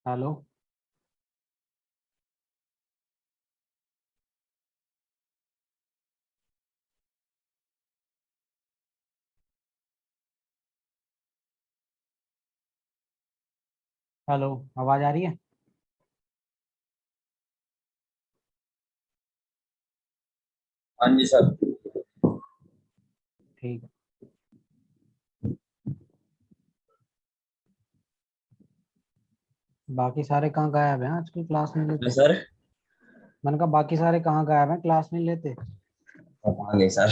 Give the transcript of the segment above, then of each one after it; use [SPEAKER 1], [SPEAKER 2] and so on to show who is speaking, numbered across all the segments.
[SPEAKER 1] Hello. Hello, आवाज आ रही है?
[SPEAKER 2] हाँ जी सर।
[SPEAKER 1] ठीक है। बाकी सारे कहाँ गायब हैं? आजकल क्लास नहीं
[SPEAKER 2] मैं
[SPEAKER 1] लेते।
[SPEAKER 2] सर।
[SPEAKER 1] मैंने कहा बाकी सारे कहाँ गायब हैं, क्लास नहीं लेते।
[SPEAKER 2] पता नहीं सर।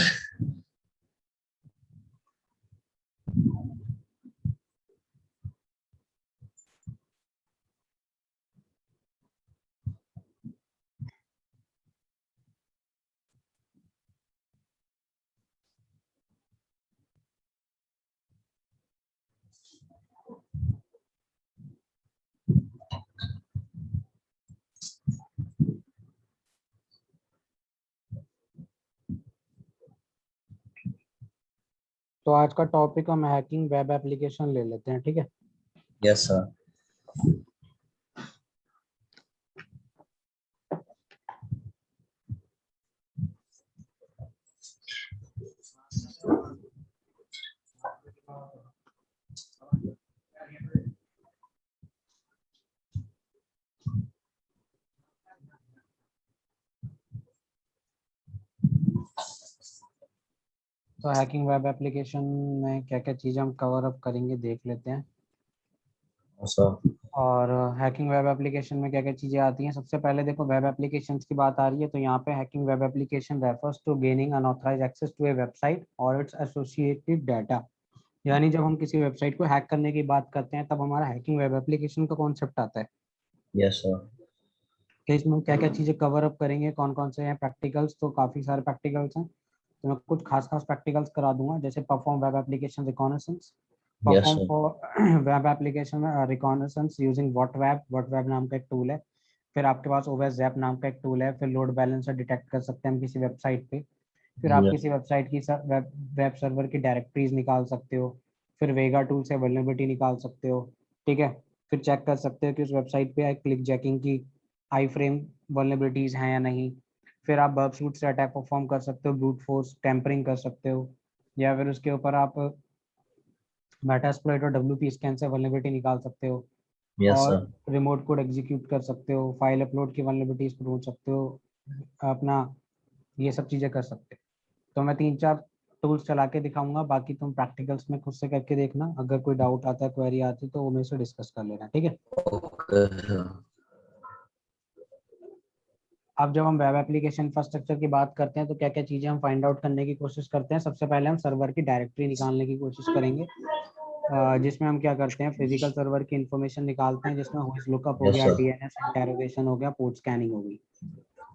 [SPEAKER 1] तो आज का टॉपिक हम हैकिंग वेब एप्लीकेशन ले लेते हैं, ठीक है।
[SPEAKER 2] Yes sir.
[SPEAKER 1] तो हैकिंग वेब एप्लीकेशन में क्या क्या चीज़ें हम कवर अप करेंगे देख लेते हैं।
[SPEAKER 2] सर।
[SPEAKER 1] और हैकिंग वेब एप्लीकेशन में क्या क्या चीज़ें आती हैं। सबसे पहले देखो, वेब एप्लीकेशंस की बात आ रही है तो यहाँ पे hacking web application refers to gaining unauthorized access to a website और इट्स एसोसिएटेड डाटा। यानी जब हम किसी वेबसाइट को हैक करने की बात करते हैं तब हमारा हैकिंग वेब एप्लीकेशन का कॉन्सेप्ट आता है
[SPEAKER 2] यस सर।
[SPEAKER 1] कि इसमें क्या क्या चीज़ें कवर अप करेंगे, कौन कौन से हैं प्रैक्टिकल्स। तो काफ़ी सारे प्रैक्टिकल्स हैं, तो मैं कुछ खास खास प्रैक्टिकल्स करा दूंगा। जैसे perform web application reconnaissance,
[SPEAKER 2] yes
[SPEAKER 1] perform
[SPEAKER 2] sir.
[SPEAKER 1] For web application reconnaissance using what web नाम का एक टूल है। फिर आपके पास ओवेस जैप नाम का एक टूल है। फिर लोड बैलेंसर डिटेक्ट कर सकते हैं हम किसी वेबसाइट पे। फिर आप
[SPEAKER 2] यस
[SPEAKER 1] किसी वेबसाइट की वेब सर्वर की डायरेक्टरीज निकाल सकते हो। फिर वेगा टूल से वल्नरेबिलिटी निकाल सकते हो, ठीक है। फिर चेक कर सकते हो कि उस वेबसाइट पे क्लिक जैकिंग की आई फ्रेम वल्नरेबिलिटीज हैं या नहीं। फिर आप बर्ब सूट से अटैक परफॉर्म कर सकते हो, ब्रूट फोर्स टेम्परिंग कर सकते हो, या फिर उसके ऊपर आप मेटास्प्लॉइट और डब्ल्यूपी स्कैन से वल्नरेबिलिटी निकाल सकते हो।
[SPEAKER 2] यस
[SPEAKER 1] और
[SPEAKER 2] सर।
[SPEAKER 1] रिमोट कोड एग्जीक्यूट कर सकते हो, फाइल अपलोड की वल्नरेबिलिटीज को ढूंढ सकते हो अपना, ये सब चीज़ें कर सकते हो। तो मैं 3-4 टूल्स चला के दिखाऊंगा, बाकी तुम प्रैक्टिकल्स में खुद से करके देखना। अगर कोई डाउट आता है, क्वेरी आती है तो वो मेरे से डिस्कस कर लेना, ठीक है।
[SPEAKER 2] Okay sir.
[SPEAKER 1] अब जब हम वेब एप्लीकेशन इंफ्रास्ट्रक्चर की बात करते हैं तो क्या क्या चीज़ें हम फाइंड आउट करने की कोशिश करते हैं। सबसे पहले हम सर्वर की डायरेक्टरी निकालने की कोशिश करेंगे, जिसमें हम क्या करते हैं, फिजिकल सर्वर की इंफॉर्मेशन निकालते हैं, जिसमें हुइस लुकअप हो
[SPEAKER 2] यस
[SPEAKER 1] गया,
[SPEAKER 2] सर।
[SPEAKER 1] डीएनएस इंटरोगेशन हो गया, पोर्ट स्कैनिंग हो गई।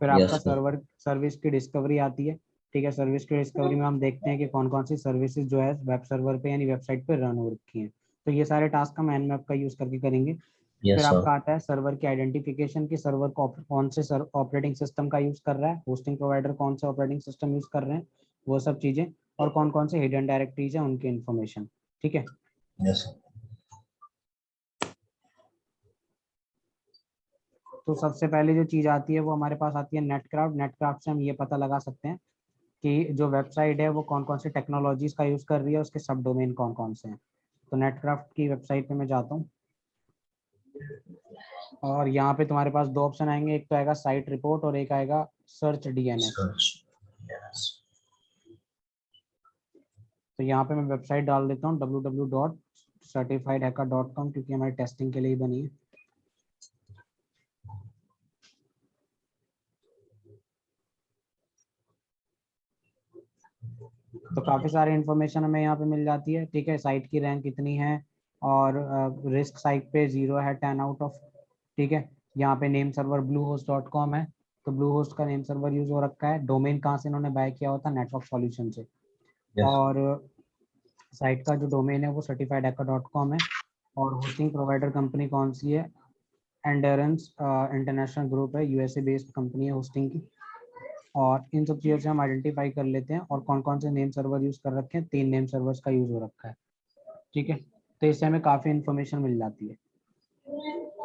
[SPEAKER 1] फिर आपका
[SPEAKER 2] यस सर।
[SPEAKER 1] सर्वर सर्विस की डिस्कवरी आती है, ठीक है। सर्विस की डिस्कवरी में हम देखते हैं कि कौन कौन सी सर्विसेज जो है वेब सर्वर पे यानी वेबसाइट पे रन हो रखी हैं। तो ये सारे टास्क हम एनमैप का यूज करके करेंगे। फिर
[SPEAKER 2] यस सर।
[SPEAKER 1] आपका आता है सर्वर की आइडेंटिफिकेशन, की सर्वर को कौन से ऑपरेटिंग सिस्टम का यूज कर रहा है, होस्टिंग प्रोवाइडर कौन सा ऑपरेटिंग सिस्टम यूज कर रहे हैं, वो सब चीजें। और कौन कौन से हिडन डायरेक्टरीज हैं उनकी इन्फॉर्मेशन, ठीक है।
[SPEAKER 2] Yes sir.
[SPEAKER 1] तो सबसे पहले जो चीज आती है वो हमारे पास आती है नेटक्राफ्ट। नेटक्राफ्ट से हम ये पता लगा सकते हैं कि जो वेबसाइट है वो कौन कौन सी टेक्नोलॉजीज का यूज कर रही है, उसके सब डोमेन कौन कौन से हैं। तो नेटक्राफ्ट की वेबसाइट पे मैं जाता हूँ और यहाँ पे तुम्हारे पास दो ऑप्शन आएंगे, एक तो आएगा साइट रिपोर्ट और एक आएगा सर्च डीएनएस।
[SPEAKER 2] सर। यस।
[SPEAKER 1] तो यहाँ पे मैं वेबसाइट डाल देता हूँ www.certifiedhacker.com, क्योंकि हमारी टेस्टिंग के लिए ही बनी है। तो काफ़ी सारी इन्फॉर्मेशन हमें यहाँ पे मिल जाती है, ठीक है। साइट की रैंक कितनी है और रिस्क साइट पे 0 है 10 आउट ऑफ, ठीक है। यहाँ पे नेम सर्वर bluehost.com है, तो ब्लू होस्ट का नेम सर्वर यूज हो रखा है। डोमेन कहाँ से इन्होंने बाय किया होता, नेटवर्क सॉल्यूशन से।
[SPEAKER 2] यस।
[SPEAKER 1] और साइट का जो डोमेन है वो certifiedhacker.com है। और होस्टिंग प्रोवाइडर कंपनी कौन सी है, एंडेरेंस इंटरनेशनल ग्रुप है, यूएसए बेस्ड कंपनी है होस्टिंग की। और इन सब चीज़ों से हम आइडेंटिफाई कर लेते हैं और कौन कौन से नेम सर्वर यूज कर रखे हैं। 3 नेम सर्वर्स का यूज हो रखा है, ठीक है। तो इससे हमें काफ़ी इन्फॉर्मेशन मिल जाती है।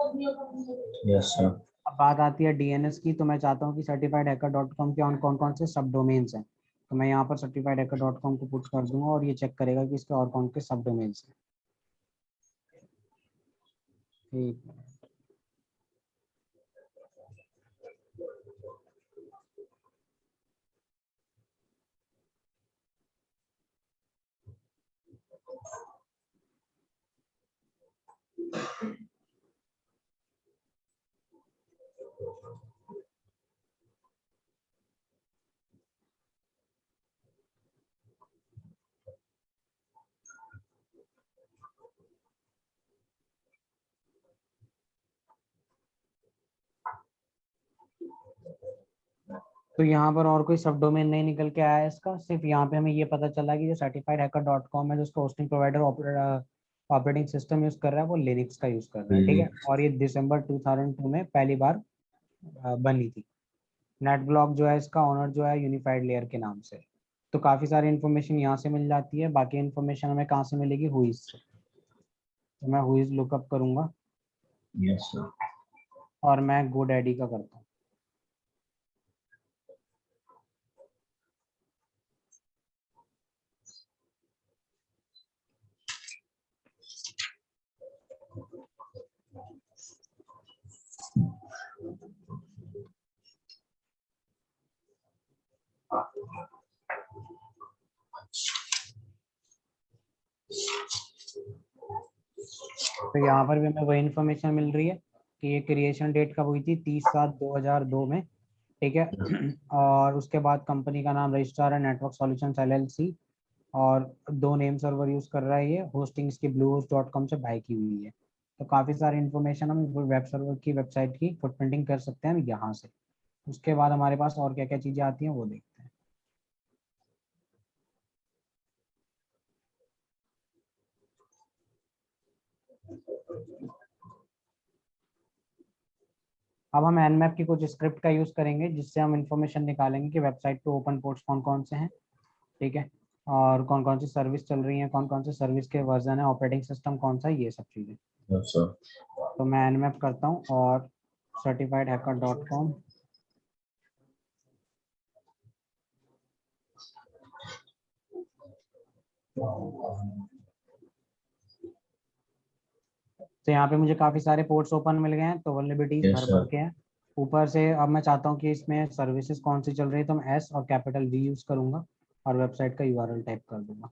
[SPEAKER 2] Yes, sir.
[SPEAKER 1] अब बात आती है डीएनएस की, तो मैं चाहता हूँ कि certifiedhacker.com के कौन कौन से सब डोमेन्स हैं। तो मैं यहाँ पर certifiedhacker.com को पुट कर दूंगा और ये चेक करेगा कि इसके और कौन के सब डोमेन्स हैं। ठीक है। तो यहाँ पर और कोई सब डोमेन नहीं निकल के आया है इसका, सिर्फ यहाँ पे हमें ये पता चला कि जो certifiedhacker.com है, जो उसका hosting provider operating system use कर रहा है वो लिनक्स का यूज कर रहा है। ठीक है, और ये दिसंबर 2002 में पहली बार बनी थी। नेट ब्लॉक जो है इसका ऑनर जो है यूनिफाइड लेयर के नाम से। तो काफी सारी इन्फॉर्मेशन यहाँ से मिल जाती है। बाकी इन्फॉर्मेशन हमें कहाँ से मिलेगी, हुईज से। तो मैं हुईज लुकअप करूंगा
[SPEAKER 2] Yes, sir.
[SPEAKER 1] और मैं GoDaddy का करता हूँ। तो यहाँ पर भी हमें वही इन्फॉर्मेशन मिल रही है कि ये क्रिएशन डेट कब हुई थी, 30/7/2002 में। ठीक है। और उसके बाद कंपनी का नाम रजिस्ट्रार है नेटवर्क सॉल्यूशंस LLC, और 2 नेम सर्वर यूज कर रहा है ये। होस्टिंग इसकी bluehost.com से बाय की हुई है। तो काफी सारी इन्फॉर्मेशन हम वेब सर्वर की वेबसाइट की फुटप्रिंटिंग कर सकते हैं यहाँ से। उसके बाद हमारे पास और क्या क्या चीजें आती हैं वो देखते हैं। अब हम nmap की कुछ स्क्रिप्ट का यूज करेंगे जिससे हम इंफॉर्मेशन निकालेंगे कि वेबसाइट पे ओपन पोर्ट्स कौन कौन से हैं। ठीक है, और कौन कौन सी सर्विस चल रही है, कौन कौन से सर्विस के वर्जन है, ऑपरेटिंग सिस्टम कौन सा है, ये सब चीजें।
[SPEAKER 2] Yes, sir.
[SPEAKER 1] तो मैं nmap करता हूँ और certifiedhacker.com। तो यहाँ पे मुझे काफी सारे पोर्ट्स ओपन मिल गए हैं, तो वल्नरेबिलिटीज
[SPEAKER 2] Yes,
[SPEAKER 1] भर भर
[SPEAKER 2] sir.
[SPEAKER 1] के हैं ऊपर से। अब मैं चाहता हूँ कि इसमें सर्विसेज कौन सी चल रही है, तो मैं S और कैपिटल V यूज करूंगा और वेबसाइट का URL टाइप कर दूंगा।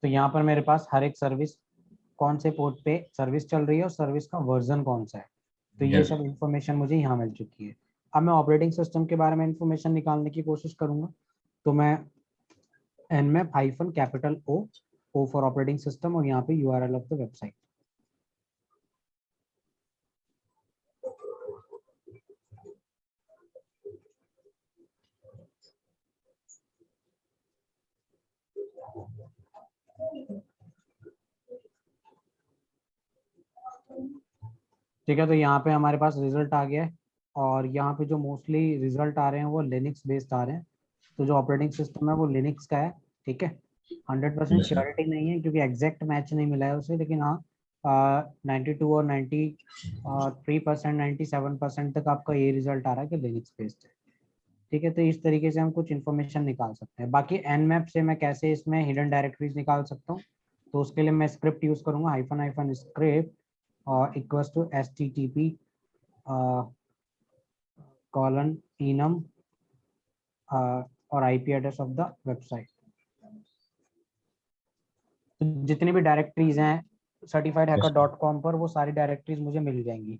[SPEAKER 1] तो यहाँ पर मेरे पास हर एक सर्विस कौन से पोर्ट पे सर्विस चल रही है और सर्विस का वर्जन कौन सा है, तो ये
[SPEAKER 2] Yes.
[SPEAKER 1] सब इन्फॉर्मेशन मुझे यहाँ मिल चुकी है। अब मैं ऑपरेटिंग सिस्टम के बारे में इन्फॉर्मेशन निकालने की कोशिश करूंगा। तो मैं nmap-O फॉर ऑपरेटिंग सिस्टम और यहाँ पे URL ऑफ द वेबसाइट। ठीक है, तो यहाँ पे हमारे पास रिजल्ट आ गया है और यहाँ पे जो मोस्टली रिजल्ट आ रहे हैं वो लिनक्स बेस्ड आ रहे हैं। तो जो ऑपरेटिंग सिस्टम है वो लिनक्स का है। ठीक है, 100%
[SPEAKER 2] Yes, sir.
[SPEAKER 1] श्योरिटी नहीं है क्योंकि एग्जैक्ट मैच नहीं मिला है उसे, लेकिन हाँ 92 और 93%, 97% तक आपका ये रिजल्ट आ रहा है कि लिनक्स बेस्ड है। ठीक है, तो इस तरीके से हम कुछ इन्फॉर्मेशन निकाल सकते हैं। बाकी nmap से मैं कैसे इसमें हिडन डायरेक्टरीज निकाल सकता हूँ, तो उसके लिए मैं स्क्रिप्ट यूज करूंगा, hyphen hyphen script equals to HTTP colon इनम और IP address of the website. तो जितनी भी डायरेक्टरीज हैं
[SPEAKER 2] Yes, sir.
[SPEAKER 1] certifiedhacker.com पर, वो सारी डायरेक्टरीज मुझे मिल जाएंगी।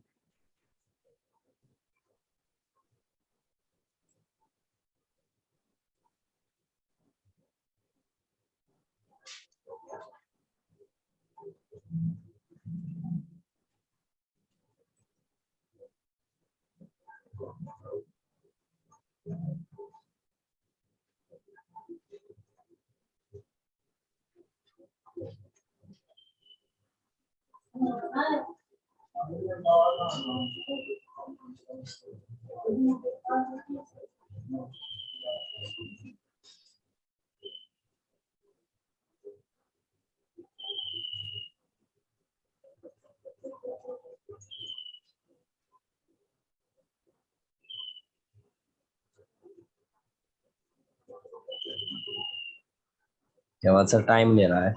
[SPEAKER 2] क्या बात सर, टाइम ले रहा है।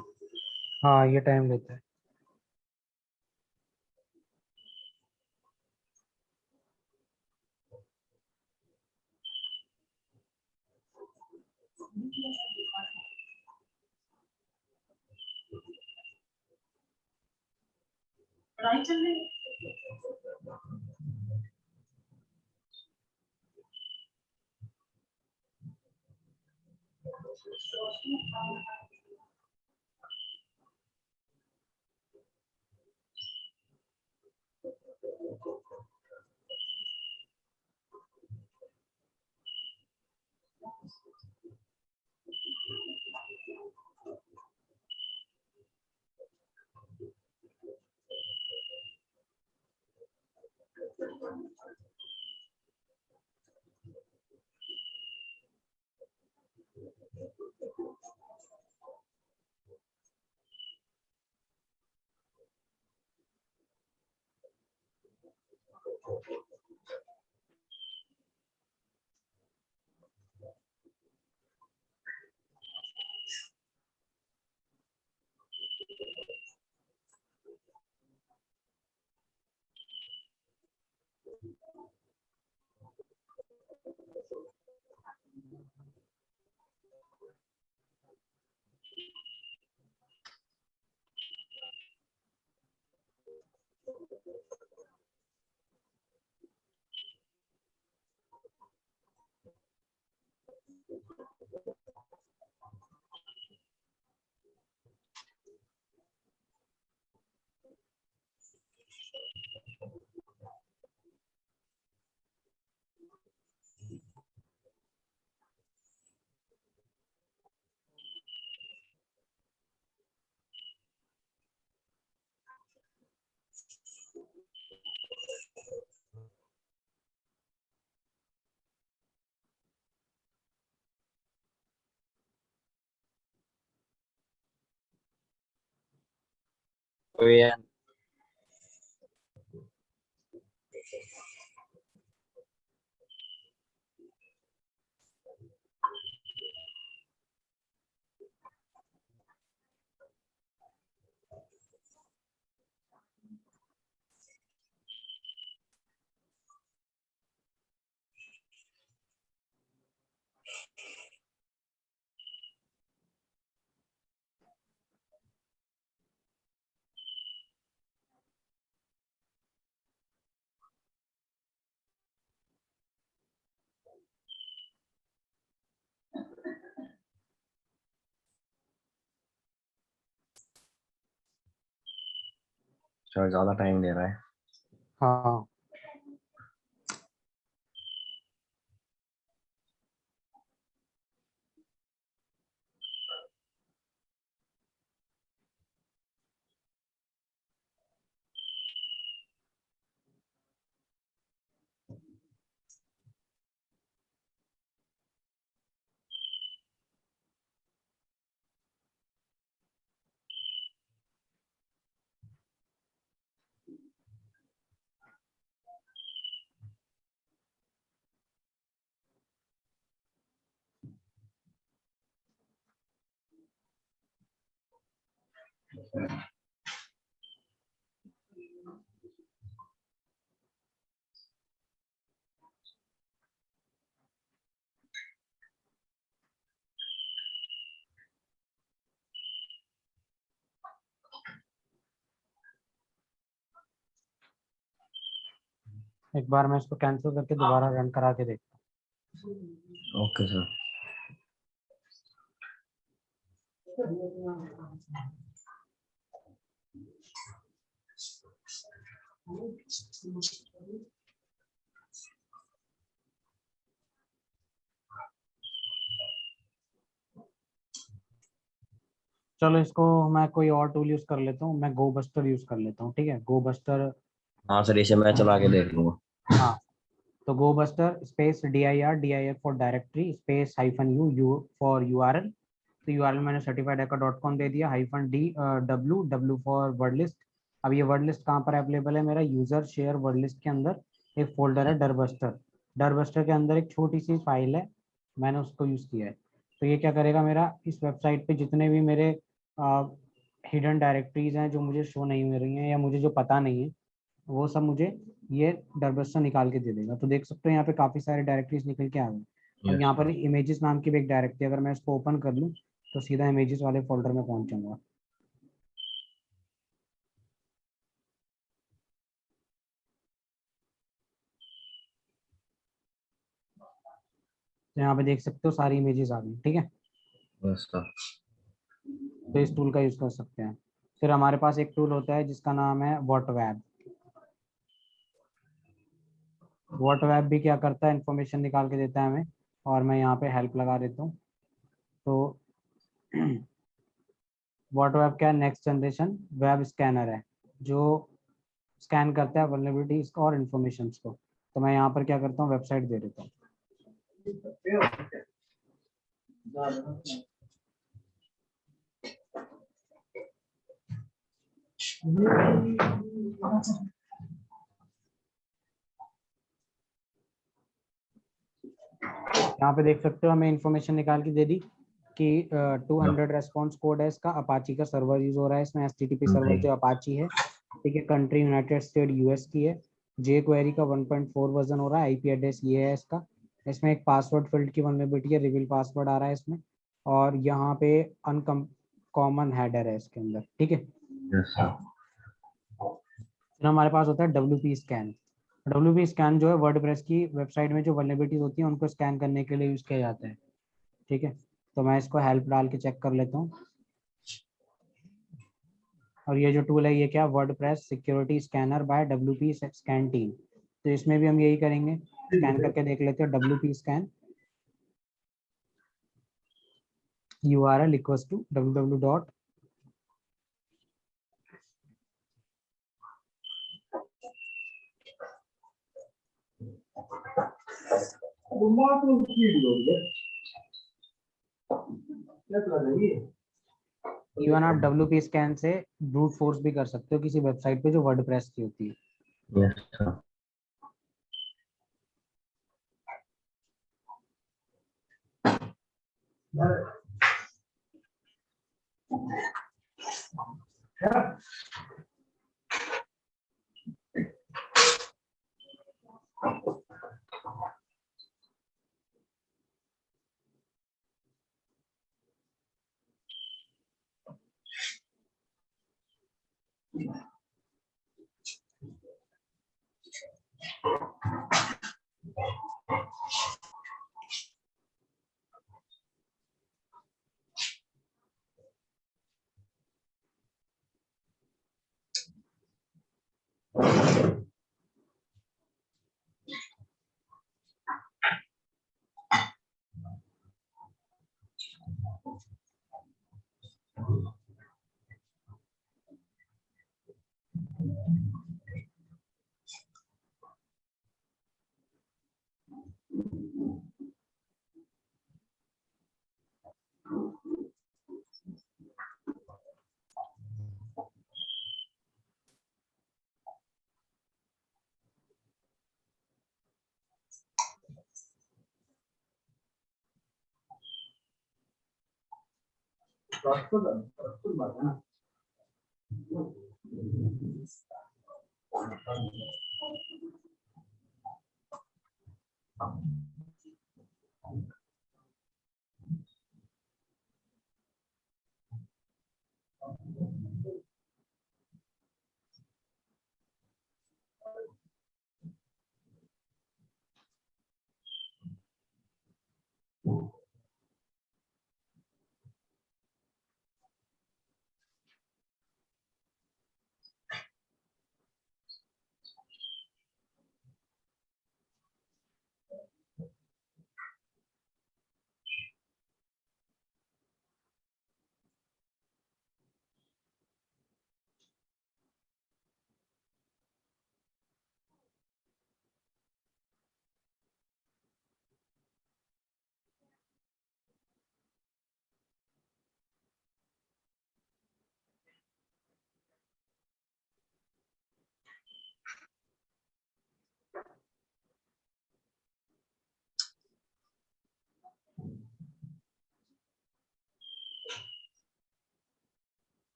[SPEAKER 1] हाँ, ये टाइम लेता है।
[SPEAKER 2] तो ये सर ज्यादा टाइम ले रहा है।
[SPEAKER 1] हाँ, एक बार मैं इसको कैंसिल करके दोबारा रन करा के देखता
[SPEAKER 2] ओके सर।
[SPEAKER 1] चलो इसको मैं कोई और टूल यूज कर लेता हूँ, मैं गो बस्टर यूज कर लेता हूँ। ठीक है, गो बस्टर।
[SPEAKER 2] हाँ सर, इसे मैं चला के देख लूंगा।
[SPEAKER 1] हाँ, तो go buster space dir for directory space hyphen U for URL. तो यूआरएल मैंने certifiedhacker.com दे दिया, hyphen D W for word list. अब ये वर्ड लिस्ट कहाँ पर अवेलेबल है? मेरा यूजर शेयर वर्ड लिस्ट के अंदर एक फोल्डर है डरबस्टर। डरबस्टर के अंदर एक छोटी सी फाइल है, मैंने उसको यूज किया है। तो ये क्या करेगा, मेरा इस वेबसाइट पे जितने भी मेरे हिडन डायरेक्टरीज हैं जो मुझे शो नहीं हो रही हैं या मुझे जो पता नहीं है, वो सब मुझे ये डरबस्टर निकाल के दे देगा। तो देख सकते हो यहाँ पे काफी सारे डायरेक्टरीज निकल के आ गए। अब
[SPEAKER 2] यस
[SPEAKER 1] यहाँ पर
[SPEAKER 2] सर।
[SPEAKER 1] इमेजेस नाम की भी एक डायरेक्टरी, अगर मैं इसको ओपन कर लूँ तो सीधा इमेजेस वाले फोल्डर में पहुंच जाऊंगा। तो यहाँ पे देख सकते हो सारी इमेजेस आ गई। ठीक है,
[SPEAKER 2] यस सर।
[SPEAKER 1] तो इस टूल का यूज कर सकते हैं। फिर हमारे पास एक टूल होता है जिसका नाम है वॉटवेब। वॉटवेब भी क्या करता है, इन्फॉर्मेशन निकाल के देता है हमें। और मैं यहाँ पे हेल्प लगा देता हूँ। तो वॉटवेब क्या है? नेक्स्ट जनरेशन वेब स्कैनर है जो स्कैन करता है वल्नरेबिलिटीज और इन्फॉर्मेशन को। तो मैं यहाँ पर क्या करता हूँ, वेबसाइट दे देता हूँ। यहाँ पे देख सकते हो हमें इन्फॉर्मेशन निकाल के दे दी कि 200 रेस्पॉन्स कोड है इसका, अपाची का सर्वर यूज हो रहा है इसमें, HTTP सर्वर
[SPEAKER 2] जी।
[SPEAKER 1] जो अपाची है। ठीक है, कंट्री यूनाइटेड स्टेट यूएस की है। जे क्वेरी का 1.4 वर्जन हो रहा है, आईपी एड्रेस ये है इसका। इसमें एक पासवर्ड फील्ड की वल्नरेबिलिटी है, रिवील पासवर्ड आ रहा है इसमें। और यहाँ पे अनकम कॉमन हेडर है इसके अंदर। ठीक है,
[SPEAKER 2] यस सर।
[SPEAKER 1] फिर हमारे पास होता है WP स्कैन। WP स्कैन जो है वर्डप्रेस की वेबसाइट में जो वल्नरेबिलिटीज होती है उनको स्कैन करने के लिए यूज किया जाता है। ठीक है, तो मैं इसको हेल्प डाल के चेक कर लेता हूँ। और ये जो टूल है ये क्या, WordPress security scanner by WP scan team. तो इसमें भी हम यही करेंगे, स्कैन करके देख लेते हैं। WP scan URL equals to www dot even आप WP स्कैन से ब्रूट फोर्स भी कर सकते हो किसी वेबसाइट पे जो वर्डप्रेस की होती है।
[SPEAKER 2] Yes sir.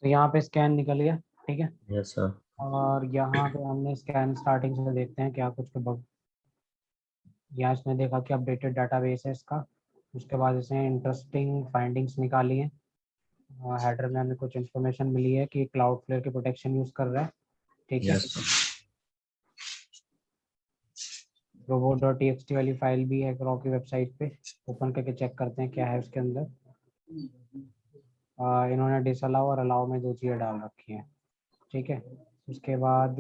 [SPEAKER 1] तो यहाँ पे स्कैन निकल गया, ठीक है।
[SPEAKER 2] Yes sir.
[SPEAKER 1] और यहाँ पे हमने स्कैन स्टार्टिंग से देखते हैं क्या कुछ बग। यहाँ इसने देखा कि अपडेटेड डाटाबेस है इसका। उसके बाद इसने इंटरेस्टिंग फाइंडिंग्स निकाली हैं। हेडर में हमें कुछ इन्फॉर्मेशन मिली है कि क्लाउडफ्लेयर की प्रोटेक्शन यूज़ कर रहा है, ठीक है।
[SPEAKER 2] Yes sir.
[SPEAKER 1] robot.txt वाली फाइल भी है ग्रॉ की वेबसाइट पे, ओपन करके चेक करते हैं क्या है उसके अंदर। इन्होंने डिसअलाउ और अलाउ में दो चीज़ें डाल रखी हैं, ठीक है। उसके बाद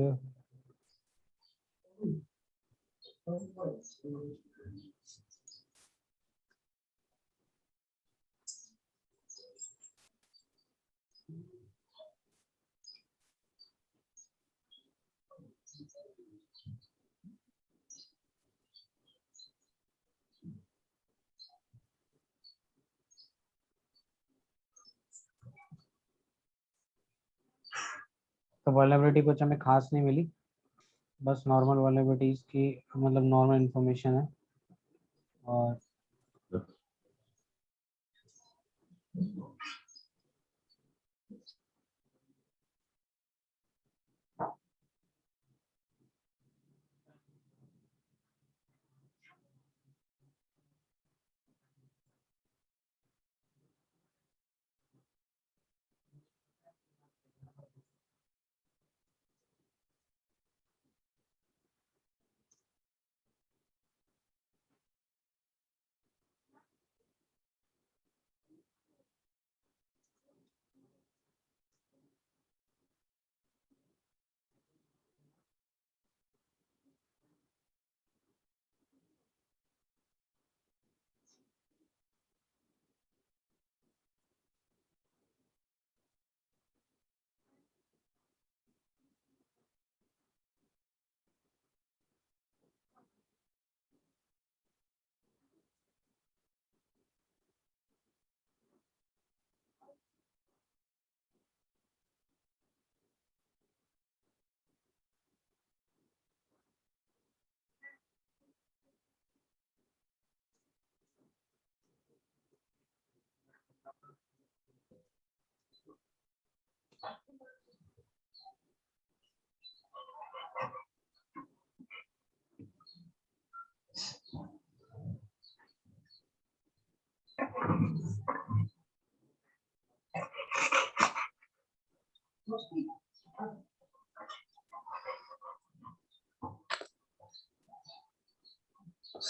[SPEAKER 1] तो वल्नरेबिलिटी कुछ हमें खास नहीं मिली, बस नॉर्मल वल्नरेबिलिटीज की मतलब नॉर्मल इन्फॉर्मेशन है। और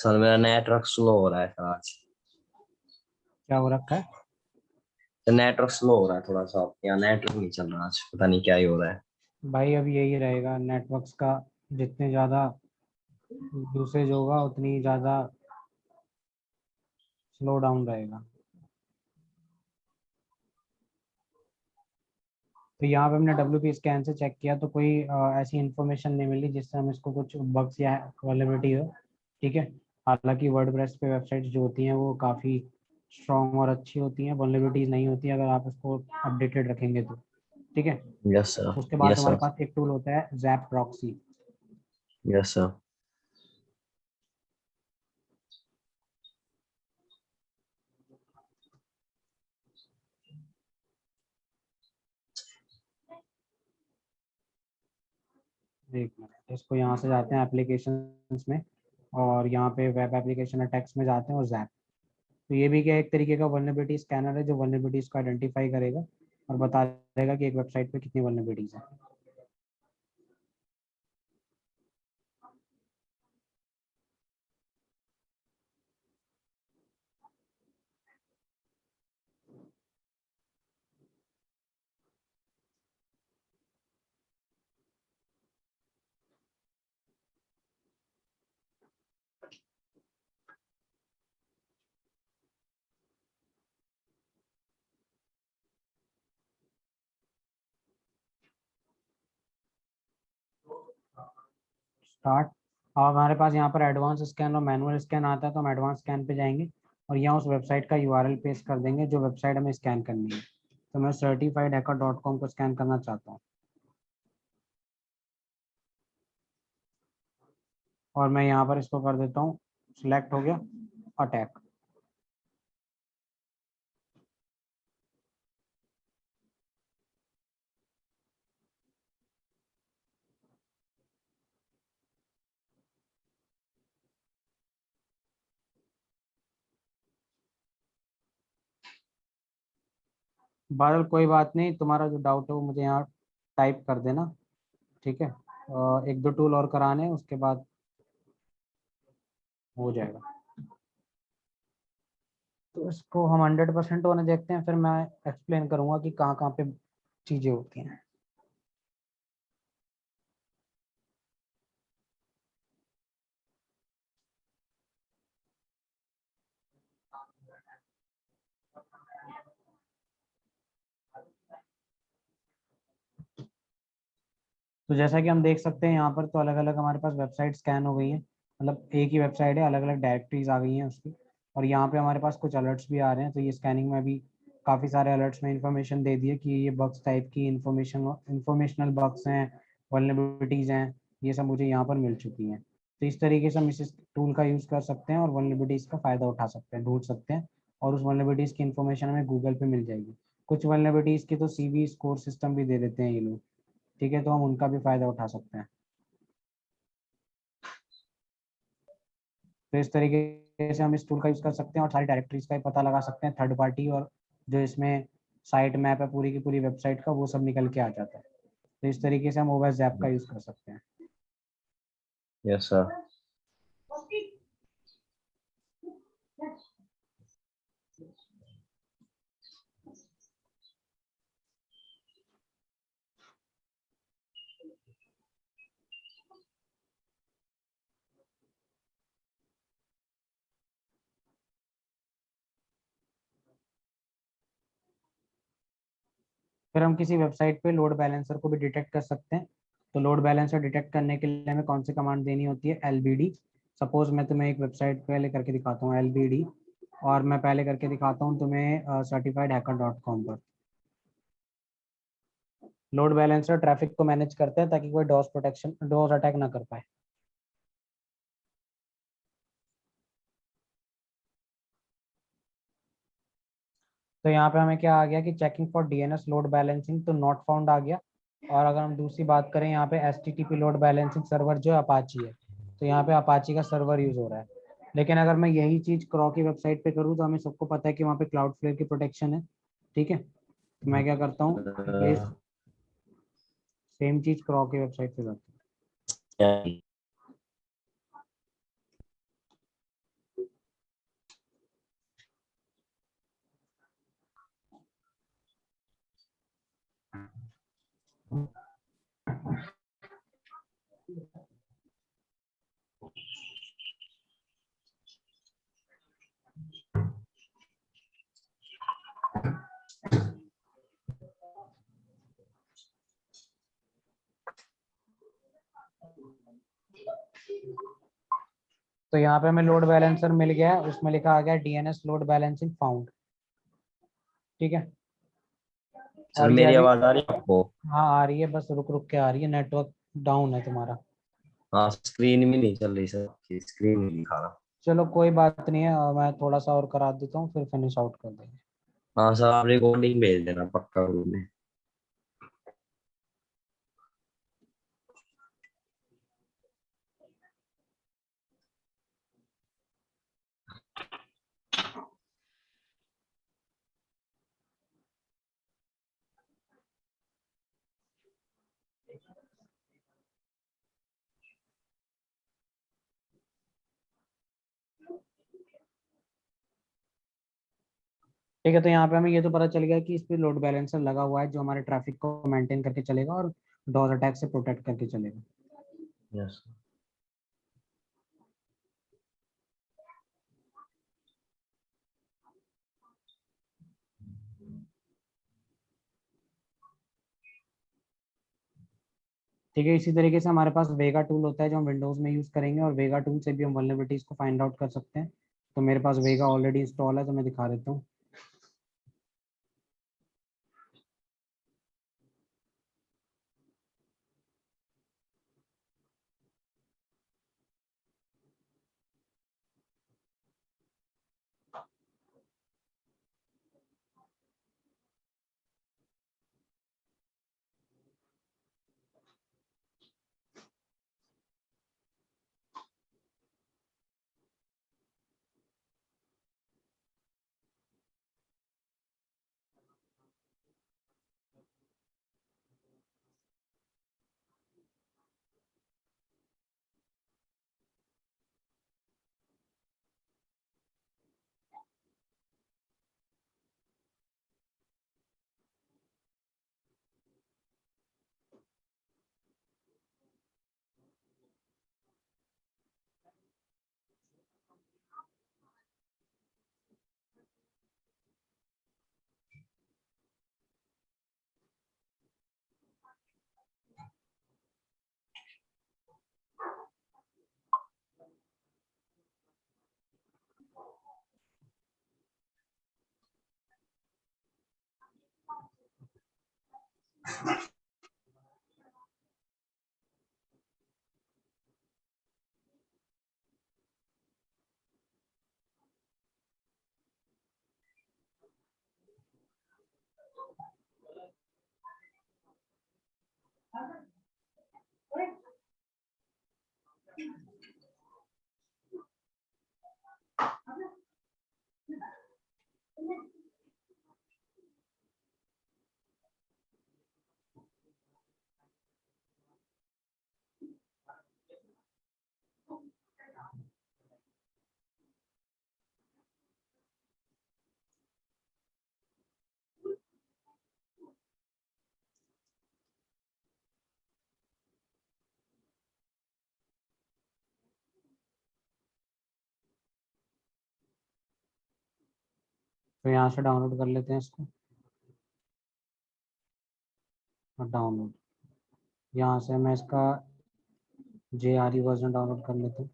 [SPEAKER 2] सर मेरा नेटवर्क स्लो हो रहा है सर आज।
[SPEAKER 1] क्या हो रखा है?
[SPEAKER 2] नेटवर्क स्लो हो रहा है थोड़ा सा, आपके यहाँ नेटवर्क नहीं चल रहा आज, पता नहीं क्या ही हो रहा है।
[SPEAKER 1] भाई अब यही रहेगा नेटवर्क्स का, जितने ज़्यादा यूसेज होगा उतनी ज़्यादा स्लो डाउन रहेगा। तो यहाँ पे हमने WP स्कैन से चेक किया तो कोई ऐसी इन्फॉर्मेशन नहीं मिली जिससे हम इसको कुछ बग्स या वल्नरेबिलिटी हो। ठीक है। हालांकि वर्डप्रेस पे वेबसाइट्स जो होती हैं वो काफ़ी स्ट्रॉन्ग और अच्छी होती हैं, वल्नरेबिलिटीज नहीं होती अगर आप उसको अपडेटेड रखेंगे तो। ठीक है।
[SPEAKER 2] Yes sir.
[SPEAKER 1] उसके बाद
[SPEAKER 2] यस
[SPEAKER 1] हमारे
[SPEAKER 2] सर।
[SPEAKER 1] पास एक टूल होता है जैप प्रॉक्सी।
[SPEAKER 2] Yes sir.
[SPEAKER 1] एक मिनट, इसको यहाँ से जाते हैं एप्लीकेशंस में, और यहाँ पे वेब एप्लीकेशन अटैक्स में जाते हैं और जैप। तो ये भी क्या एक तरीके का वल्नरेबिलिटी स्कैनर है जो वल्नरेबिलिटीज को आइडेंटिफाई करेगा और बता देगा कि एक वेबसाइट पे कितनी वल्नरेबिलिटीज है। स्टार्ट। अब हमारे पास यहाँ पर एडवांस स्कैन और मैनुअल स्कैन आता है तो हम एडवांस स्कैन पे जाएंगे और यहाँ उस वेबसाइट का URL पेस्ट कर देंगे जो वेबसाइट हमें स्कैन करनी है। तो मैं certifiedhacker.com को स्कैन करना चाहता हूँ और मैं यहाँ पर इसको कर देता हूँ, सिलेक्ट हो गया अटैक। बादल कोई बात नहीं, तुम्हारा जो डाउट है वो मुझे यहाँ टाइप कर देना। ठीक है। एक दो टूल और कराने हैं, उसके बाद हो जाएगा। तो इसको हम 100% होने देखते हैं, फिर मैं एक्सप्लेन करूंगा कि कहाँ कहाँ पे चीज़ें होती हैं। तो जैसा कि हम देख सकते हैं यहाँ पर तो अलग अलग हमारे पास वेबसाइट स्कैन हो गई है, मतलब एक ही वेबसाइट है, अलग अलग डायरेक्टरीज आ गई हैं उसकी। और यहाँ पे हमारे पास कुछ अलर्ट्स भी आ रहे हैं, तो ये स्कैनिंग में भी काफ़ी सारे अलर्ट्स में इंफॉर्मेशन दे दी है कि ये बग्स टाइप की इंफॉर्मेशनल बग्स हैं, वल्नरेबिलिटीज़ हैं, ये सब मुझे यहाँ पर मिल चुकी हैं। तो इस तरीके से हम इस टूल का यूज़ कर सकते हैं और वल्नरेबिलिटीज़ का फ़ायदा उठा सकते हैं, ढूंढ सकते हैं, और उस वल्नरेबिलिटीज़ की इन्फॉर्मेशन हमें गूगल पे मिल जाएगी। कुछ वल्नरेबिलिटीज़ की तो CV स्कोर सिस्टम भी दे देते हैं ये लोग। ठीक है, तो हम उनका भी फायदा उठा सकते हैं। तो इस तरीके से हम इस टूल का यूज कर सकते हैं और सारी डायरेक्टरीज का भी पता लगा सकते हैं, थर्ड पार्टी, और जो इसमें साइट मैप है पूरी की पूरी वेबसाइट का, वो सब निकल के आ जाता है। तो इस तरीके से हम ओवैस ऐप का यूज कर सकते हैं।
[SPEAKER 2] Yes sir.
[SPEAKER 1] फिर हम किसी वेबसाइट पे लोड बैलेंसर को भी डिटेक्ट कर सकते हैं। तो लोड बैलेंसर डिटेक्ट करने के लिए हमें कौन सी कमांड देनी होती है? LBD। सपोज मैं तुम्हें एक वेबसाइट पहले करके दिखाता हूँ, LBD, और मैं पहले करके दिखाता हूँ तुम्हें certifiedhacker.com पर। लोड बैलेंसर ट्रैफिक को मैनेज करते हैं ताकि कोई डॉस अटैक ना कर पाए। तो यहाँ पे हमें क्या आ गया कि checking for DNS load balancing, तो नॉट फाउंड आ गया। और अगर हम दूसरी बात करें यहाँ पे HTTP लोड बैलेंसिंग सर्वर जो अपाची है, तो यहाँ पे अपाची का सर्वर यूज हो रहा है। लेकिन अगर मैं यही चीज क्रॉ की वेबसाइट पे करूँ तो हमें सबको पता है कि वहाँ पे क्लाउडफ्लेयर की प्रोटेक्शन है। ठीक है, तो मैं क्या करता हूँ, ये सेम चीज क्रॉ की वेबसाइट पे करता हूँ। तो यहाँ पे हमें लोड बैलेंसर मिल गया है, उसमें लिखा आ गया डीएनएस लोड बैलेंसिंग फाउंड। ठीक है।
[SPEAKER 2] सर
[SPEAKER 1] और ये
[SPEAKER 2] मेरी
[SPEAKER 1] अभी,
[SPEAKER 2] आवाज आ रही है आपको?
[SPEAKER 1] हाँ आ रही है, बस रुक रुक के आ रही है, नेटवर्क डाउन है तुम्हारा।
[SPEAKER 2] हाँ स्क्रीन भी नहीं चल रही सर, स्क्रीन नहीं दिखा रहा।
[SPEAKER 1] चलो कोई बात नहीं है, मैं थोड़ा सा और करा देता हूँ, फिर फिनिश आउट कर देंगे।
[SPEAKER 2] हाँ सर आप रिकॉर्डिंग भेज देना पक्का ग्रुप में।
[SPEAKER 1] ठीक है, तो यहाँ पे हमें ये तो पता चल गया कि इस पे लोड बैलेंसर लगा हुआ है जो हमारे ट्रैफिक को मेंटेन करके चलेगा और डॉस अटैक से प्रोटेक्ट करके चलेगा।
[SPEAKER 2] यस।
[SPEAKER 1] ठीक है, इसी तरीके से हमारे पास वेगा टूल होता है जो हम विंडोज में यूज करेंगे, और वेगा टूल से भी हम वल्नरेबिलिटीज को फाइंड आउट कर सकते हैं। तो मेरे पास वेगा ऑलरेडी इंस्टॉल है, तो मैं दिखा देता हूँ। तो यहाँ से डाउनलोड कर लेते हैं इसको, और डाउनलोड, यहाँ से मैं इसका JRE वर्जन डाउनलोड कर लेता हूँ।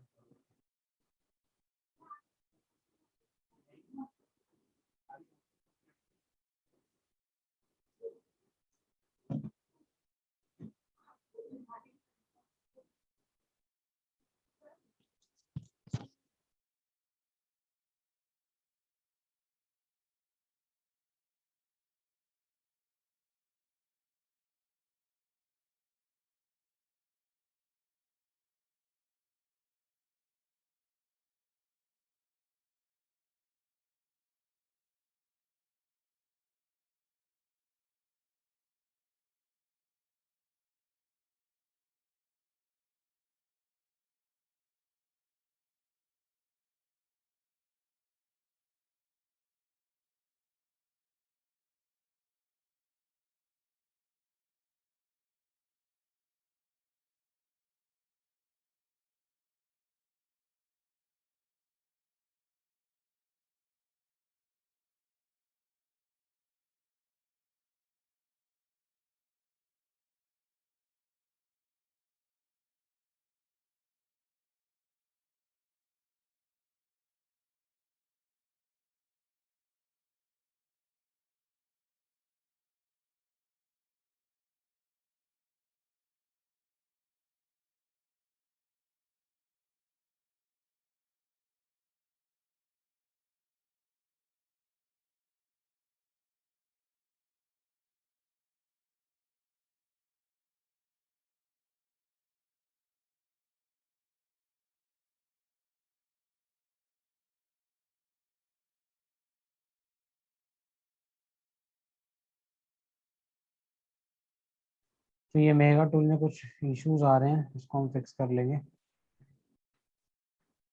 [SPEAKER 1] तो ये मेगा टूल में कुछ इश्यूज आ रहे हैं, इसको हम फिक्स कर लेंगे।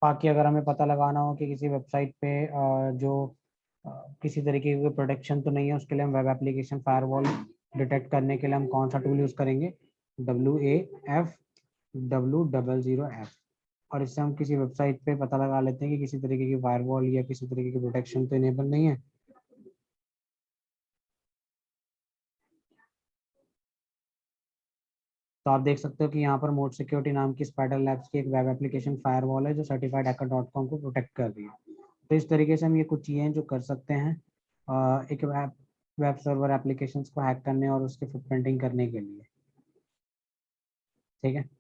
[SPEAKER 1] बाकी अगर हमें पता लगाना हो कि किसी वेबसाइट पे जो किसी तरीके की प्रोटेक्शन तो नहीं है, उसके लिए हम वेब एप्लीकेशन फायरवॉल डिटेक्ट करने के लिए हम कौन सा टूल यूज़ करेंगे, WAF00F। और इससे हम किसी वेबसाइट पे पता लगा लेते हैं कि किसी तरीके की फायरवॉल या किसी तरीके की प्रोटेक्शन तो इनेबल नहीं है। तो आप देख सकते हो कि यहाँ पर मोड सिक्योरिटी नाम की स्पाइडर लैब्स की एक वेब एप्लीकेशन फायरवॉल है जो सर्टिफाइड हैकर .com को प्रोटेक्ट कर रही है। तो इस तरीके से हम ये कुछ चीज़ें जो कर सकते हैं एक वेब सर्वर एप्लीकेशंस को हैक करने और उसके फुटप्रिंटिंग करने के लिए। ठीक है।